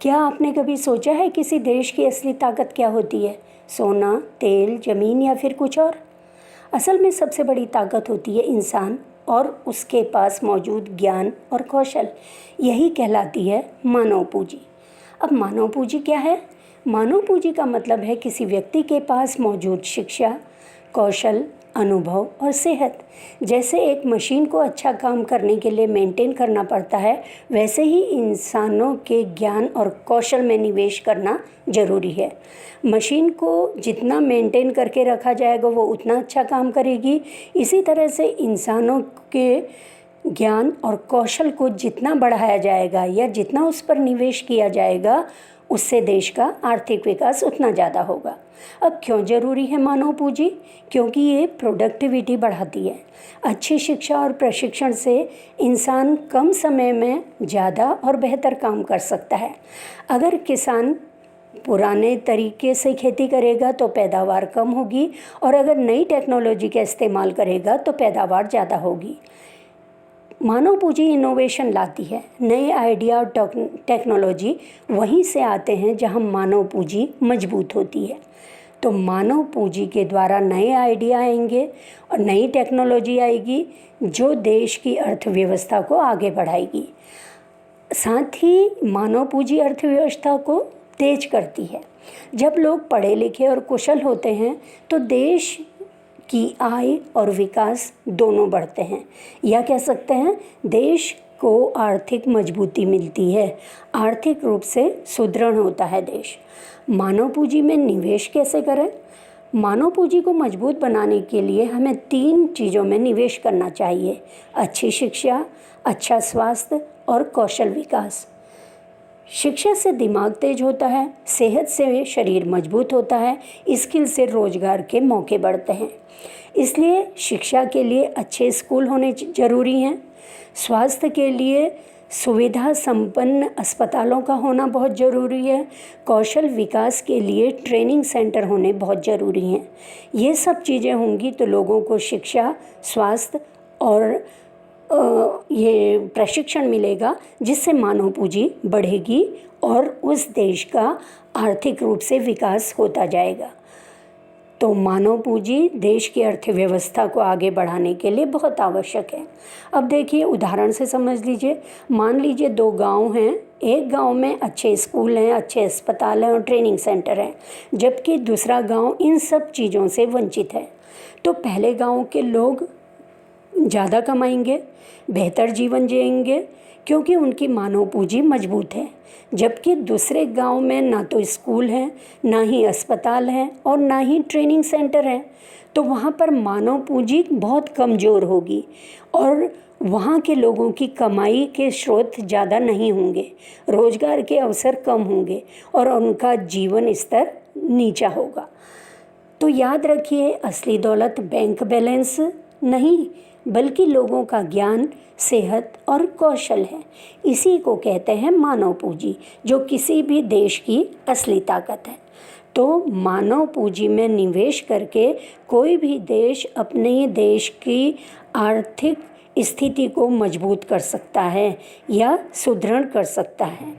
क्या आपने कभी सोचा है किसी देश की असली ताकत क्या होती है? सोना, तेल, ज़मीन या फिर कुछ और? असल में सबसे बड़ी ताकत होती है इंसान और उसके पास मौजूद ज्ञान और कौशल। यही कहलाती है मानव पूंजी। अब मानव पूंजी क्या है? मानव पूंजी का मतलब है किसी व्यक्ति के पास मौजूद शिक्षा, कौशल, अनुभव और सेहत। जैसे एक मशीन को अच्छा काम करने के लिए मेंटेन करना पड़ता है, वैसे ही इंसानों के ज्ञान और कौशल में निवेश करना ज़रूरी है। मशीन को जितना मेंटेन करके रखा जाएगा वो उतना अच्छा काम करेगी। इसी तरह से इंसानों के ज्ञान और कौशल को जितना बढ़ाया जाएगा या जितना उस पर निवेश किया जाएगा, उससे देश का आर्थिक विकास उतना ज़्यादा होगा। अब क्यों ज़रूरी है मानव पूंजी? क्योंकि ये प्रोडक्टिविटी बढ़ाती है। अच्छी शिक्षा और प्रशिक्षण से इंसान कम समय में ज़्यादा और बेहतर काम कर सकता है। अगर किसान पुराने तरीके से खेती करेगा तो पैदावार कम होगी, और अगर नई टेक्नोलॉजी का इस्तेमाल करेगा तो पैदावार ज़्यादा होगी। मानव पूंजी इनोवेशन लाती है। नए आइडिया और टेक्नोलॉजी वहीं से आते हैं जहां मानव पूंजी मजबूत होती है। तो मानव पूंजी के द्वारा नए आइडिया आएंगे और नई टेक्नोलॉजी आएगी जो देश की अर्थव्यवस्था को आगे बढ़ाएगी। साथ ही मानव पूंजी अर्थव्यवस्था को तेज करती है। जब लोग पढ़े लिखे और कुशल होते हैं तो देश की आय और विकास दोनों बढ़ते हैं, या कह सकते हैं देश को आर्थिक मजबूती मिलती है। आर्थिक रूप से सुदृढ़ होता है देश। मानव पूंजी में निवेश कैसे करें? मानव पूंजी को मजबूत बनाने के लिए हमें 3 चीज़ों में निवेश करना चाहिए: अच्छी शिक्षा, अच्छा स्वास्थ्य और कौशल विकास। शिक्षा से दिमाग तेज होता है, सेहत से शरीर मजबूत होता है, स्किल से रोजगार के मौके बढ़ते हैं। इसलिए शिक्षा के लिए अच्छे स्कूल होने ज़रूरी हैं। स्वास्थ्य के लिए सुविधा संपन्न अस्पतालों का होना बहुत ज़रूरी है। कौशल विकास के लिए ट्रेनिंग सेंटर होने बहुत ज़रूरी हैं। ये सब चीज़ें होंगी तो लोगों को शिक्षा, स्वास्थ्य और ये प्रशिक्षण मिलेगा, जिससे मानव पूंजी बढ़ेगी और उस देश का आर्थिक रूप से विकास होता जाएगा। तो मानव पूंजी देश की अर्थव्यवस्था को आगे बढ़ाने के लिए बहुत आवश्यक है। अब देखिए, उदाहरण से समझ लीजिए। मान लीजिए 2 गांव हैं। एक गांव में अच्छे स्कूल हैं, अच्छे अस्पताल हैं और ट्रेनिंग सेंटर हैं, जबकि दूसरा गांव इन सब चीज़ों से वंचित है। तो पहले गांव के लोग ज़्यादा कमाएंगे, बेहतर जीवन जिएंगे, क्योंकि उनकी मानव पूंजी मजबूत है। जबकि दूसरे गांव में ना तो स्कूल है, ना ही अस्पताल है और ना ही ट्रेनिंग सेंटर है। तो वहाँ पर मानव पूंजी बहुत कमज़ोर होगी और वहाँ के लोगों की कमाई के स्रोत ज़्यादा नहीं होंगे, रोज़गार के अवसर कम होंगे और उनका जीवन स्तर नीचा होगा। तो याद रखिए, असली दौलत बैंक बैलेंस नहीं, बल्कि लोगों का ज्ञान, सेहत और कौशल है। इसी को कहते हैं मानव पूंजी, जो किसी भी देश की असली ताकत है। तो मानव पूंजी में निवेश करके कोई भी देश अपने देश की आर्थिक स्थिति को मजबूत कर सकता है या सुदृढ़ कर सकता है।